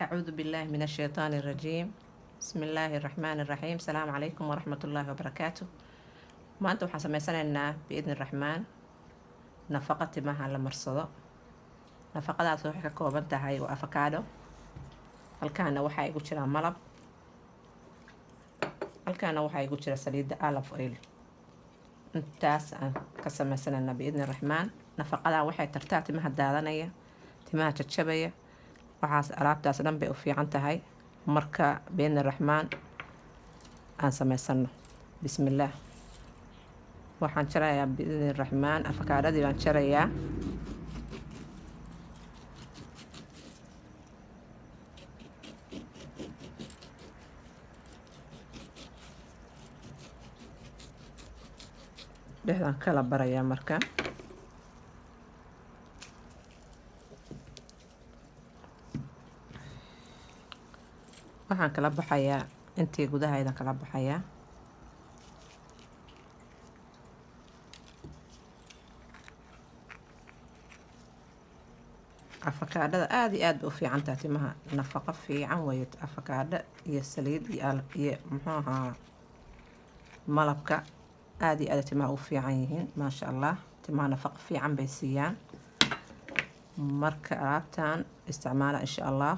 أعوذ بالله من الشيطان الرجيم. بسم الله الرحمن الرحيم. السلام عليكم ورحمة الله وبركاته. maanta waxaan sameysanaynaa biidni raxmaan nafaqa timaha la marsado. nafaqadaas waxay ka kooban tahay waa afakaadho. halkaana waxaa igu jira malab, halkaana waxaa igu jira saliidda olive oil. intaas aan ka sameysanaynaa biidni raxmaan. nafaqadaa waxay tartaa timaha daadanaya, timaha jajabaya, waxaas alaabtaas dhan bay u fiican tahay. marka biidni raxmaan aan sameysano. bismillaah. waxaan jarayaa biidni raxmaan afakaadhadii baan jarayaa. dhexdaan kala barayaa marka. waxaan kala baxayaa intii gudahayda kala baxayaa. afakaadhada aad iyo aad bay u fiican tahay timaha. nafaqo fiican weeye afakaadho iyo saliid iyo muxuu ahaa malabka. aad iyo aad timaha u fiican yihiin maasha allah. timaha nafaqo fiican bay siiyaan. marka alaabtan isticmaala insha allah.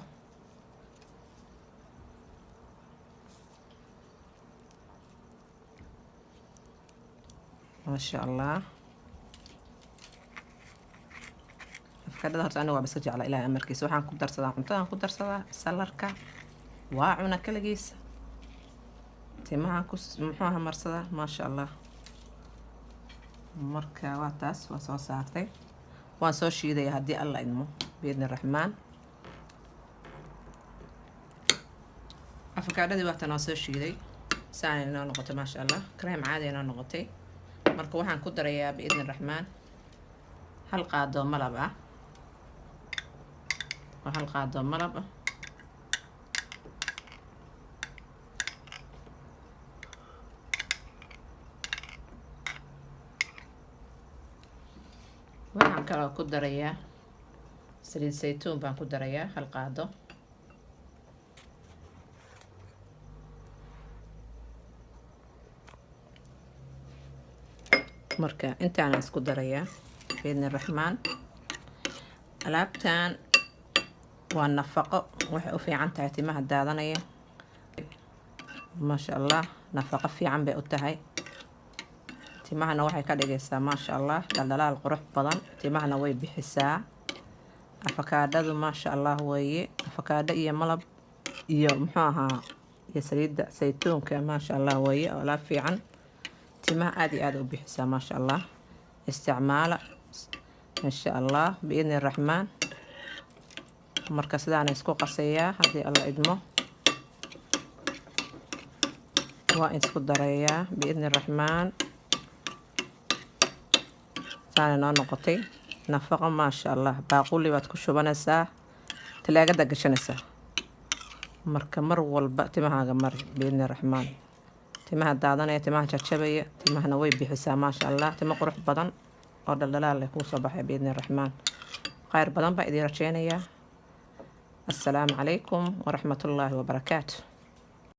maasha allah. afakaadhada horta aniga waa iska jeclaa ilaahay amarkiisa. waxaan ku darsadaa cuntadaan ku darsadaa salarka, waa cuna kaligiisa, timaha muxuu ahaa marsadaa maasha allah. marka waa taas waa soo saartay. waan soo shiidaya haddii alla idmo biidni raxmaan. afakaadhadii waatan waa soo shiiday. saanay noo noqotay maasha allah. kareem caadi noo noqotay. marka waxaan ku darayaa biidni raxmaan hal qaado malab ah. hal qaado malab ah. waxaan kaloo ku darayaa saliid saytuun baan ku darayaa hal qaado. marka intaana isku darayaa biidni raxmaan. alaabtan waa nafaqo, waxay u fiican tahay timaha daadanaya maasha allah. nafaqo fiican bay u tahay. timahana waxay ka dhigaysaa maasha allah dhaldhalaal qurux badan. timahana way bixisaa. afakaadhadu maasha allah weeye. afakaadho iyo malab iyo muxuu ahaa iyo saliidda saytuunka maasha allah weeye. oo alaab fiican. timaha aad iyo aad u bixisaa maasha allah. isticmaala insha allah biidni raxmaan. marka sidaana isku qasayaa haddii alla idmo. waa isku darayaa biidni raxmaan. saana noo noqotay nafaqo maasha allah. baaquli baad ku shubanaysaa, talaagada gashanaysaa. marka mar walba timahaaga mar biidni raxmaan. timaha daadanaya, timaha jajabaya, timahana way bixisaa maasha allah. timo qurux badan oo dhaldhalaal leh kuu soo baxay biidni raxmaan. khayr badan baa idiin rajeynayaa. السلام عليكم ورحمة الله وبركاته.